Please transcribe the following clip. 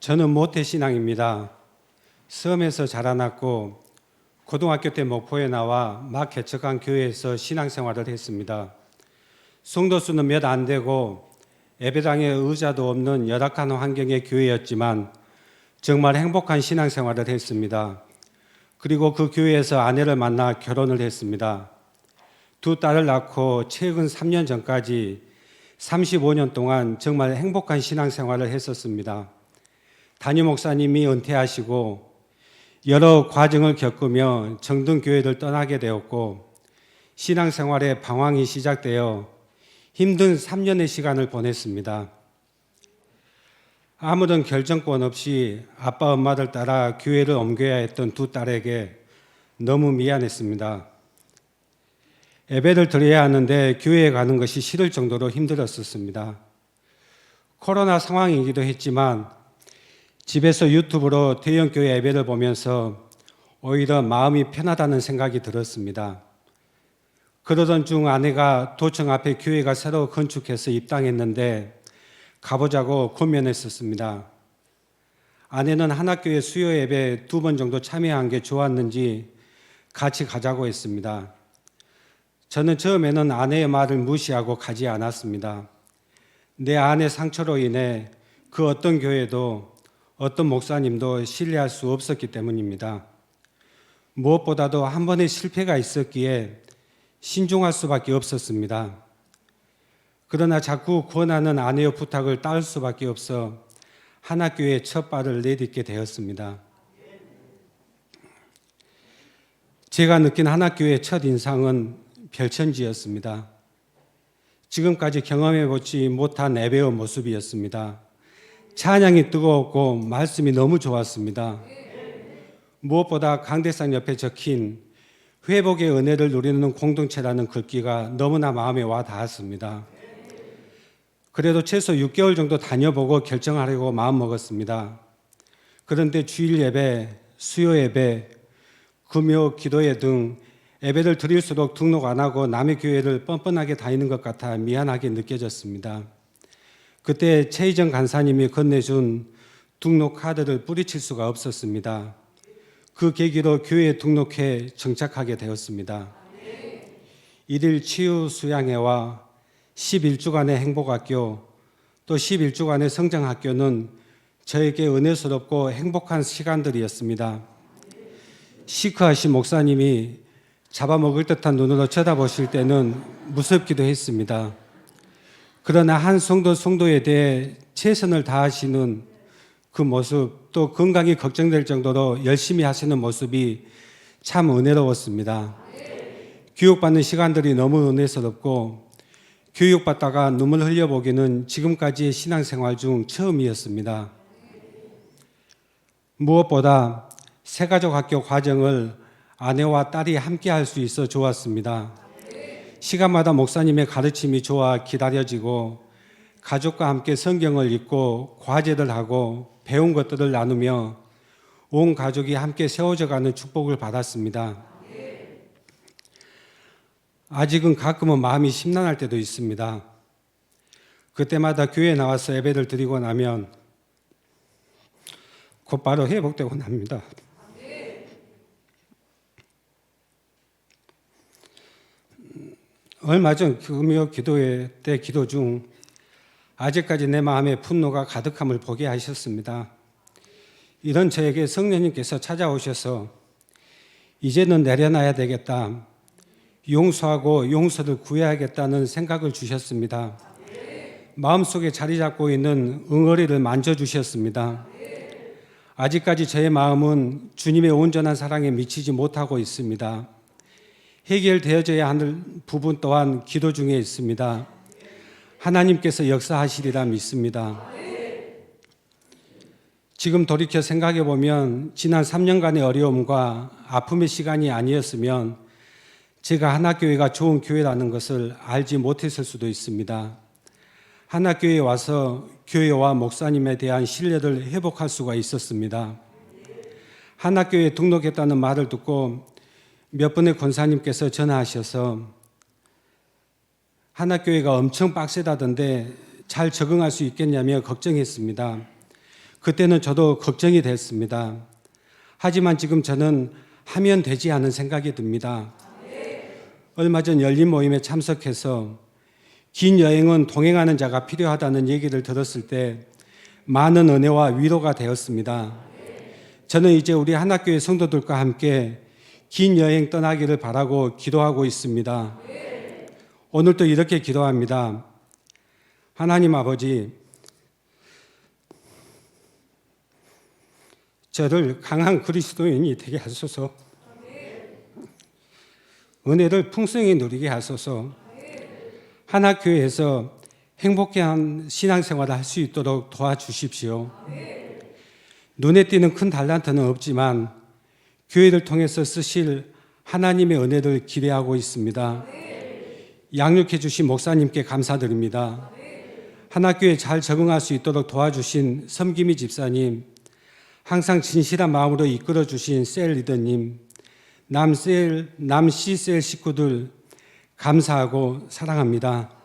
저는 모태신앙입니다. 섬에서 자라났고 고등학교 때 목포에 나와 막 개척한 교회에서 신앙생활을 했습니다. 성도 수는 몇 안 되고 예배당에 의자도 없는 열악한 환경의 교회였지만 정말 행복한 신앙생활을 했습니다. 그리고 그 교회에서 아내를 만나 결혼을 했습니다. 두 딸을 낳고 최근 3년 전까지 35년 동안 정말 행복한 신앙생활을 했었습니다. 담임 목사님이 은퇴하시고 여러 과정을 겪으며 정든교회를 떠나게 되었고 신앙생활에 방황이 시작되어 힘든 3년의 시간을 보냈습니다. 아무런 결정권 없이 아빠 엄마를 따라 교회를 옮겨야 했던 두 딸에게 너무 미안했습니다. 예배를 드려야 하는데 교회에 가는 것이 싫을 정도로 힘들었었습니다. 코로나 상황이기도 했지만 집에서 유튜브로 대형교회 예배를 보면서 오히려 마음이 편하다는 생각이 들었습니다. 그러던 중 아내가 도청 앞에 교회가 새로 건축해서 입당했는데 가보자고 권면했었습니다. 아내는 한학교회 수요 예배 2번 정도 참여한 게 좋았는지 같이 가자고 했습니다. 저는 처음에는 아내의 말을 무시하고 가지 않았습니다. 내 아내 상처로 인해 그 어떤 교회도 어떤 목사님도 신뢰할 수 없었기 때문입니다. 무엇보다도 한 번의 실패가 있었기에 신중할 수밖에 없었습니다. 그러나 자꾸 권하는 아내의 부탁을 따를 수밖에 없어 한학교에 첫 발을 내딛게 되었습니다. 제가 느낀 한학교의 첫 인상은 별천지였습니다. 지금까지 경험해보지 못한 예배의 모습이었습니다. 찬양이 뜨거웠고 말씀이 너무 좋았습니다. 무엇보다 강대상 옆에 적힌 회복의 은혜를 누리는 공동체라는 글귀가 너무나 마음에 와 닿았습니다. 그래도 최소 6개월 정도 다녀보고 결정하려고 마음먹었습니다. 그런데 주일 예배, 수요 예배, 금요 기도회 등 예배를 드릴수록 등록 안 하고 남의 교회를 뻔뻔하게 다니는 것 같아 미안하게 느껴졌습니다. 그때 최희정 간사님이 건네준 등록 카드를 뿌리칠 수가 없었습니다. 그 계기로 교회에 등록해 정착하게 되었습니다. 일일 치유 수양회와 11주간의 행복학교 또 11주간의 성장학교는 저에게 은혜스럽고 행복한 시간들이었습니다. 시크하신 목사님이 잡아먹을 듯한 눈으로 쳐다보실 때는 무섭기도 했습니다. 그러나 한 성도에 대해 최선을 다하시는 그 모습, 또 건강이 걱정될 정도로 열심히 하시는 모습이 참 은혜로웠습니다. 교육받는 시간들이 너무 은혜스럽고 교육받다가 눈물 흘려보기는 지금까지의 신앙생활 중 처음이었습니다. 무엇보다 새가족학교 과정을 아내와 딸이 함께 할 수 있어 좋았습니다. 시간마다 목사님의 가르침이 좋아 기다려지고 가족과 함께 성경을 읽고 과제를 하고 배운 것들을 나누며 온 가족이 함께 세워져가는 축복을 받았습니다. 아직은 가끔은 마음이 심란할 때도 있습니다. 그때마다 교회에 나와서 예배를 드리고 나면 곧바로 회복되고 납니다. 얼마 전 금요 기도회 때 기도 중 아직까지 내 마음에 분노가 가득함을 보게 하셨습니다. 이런 저에게 성령님께서 찾아오셔서 이제는 내려놔야 되겠다, 용서하고 용서를 구해야겠다는 생각을 주셨습니다. 마음속에 자리 잡고 있는 응어리를 만져주셨습니다. 아직까지 저의 마음은 주님의 온전한 사랑에 미치지 못하고 있습니다. 해결되어져야 하는 부분 또한 기도 중에 있습니다. 하나님께서 역사하시리라 믿습니다. 지금 돌이켜 생각해 보면 지난 3년간의 어려움과 아픔의 시간이 아니었으면 제가 한학교회가 좋은 교회라는 것을 알지 못했을 수도 있습니다. 한학교회에 와서 교회와 목사님에 대한 신뢰를 회복할 수가 있었습니다. 한학교회에 등록했다는 말을 듣고 몇 분의 권사님께서 전화하셔서 한학교회가 엄청 빡세다던데 잘 적응할 수 있겠냐며 걱정했습니다. 그때는 저도 걱정이 됐습니다. 하지만 지금 저는 하면 되지 않은 생각이 듭니다. 얼마 전 열린 모임에 참석해서 긴 여행은 동행하는 자가 필요하다는 얘기를 들었을 때 많은 은혜와 위로가 되었습니다. 저는 이제 우리 하나교회 성도들과 함께 긴 여행 떠나기를 바라고 기도하고 있습니다. 오늘도 이렇게 기도합니다. 하나님 아버지, 저를 강한 그리스도인이 되게 하소서. 은혜를 풍성히 누리게 하소서. 하나교회에서 행복한 신앙생활을 할 수 있도록 도와주십시오. 눈에 띄는 큰 달란트는 없지만 교회를 통해서 쓰실 하나님의 은혜를 기대하고 있습니다. 양육해 주신 목사님께 감사드립니다. 하나교회에 잘 적응할 수 있도록 도와주신 섬기미 집사님, 항상 진실한 마음으로 이끌어 주신 셀 리더님, 남C 셀 식구들 감사하고 사랑합니다.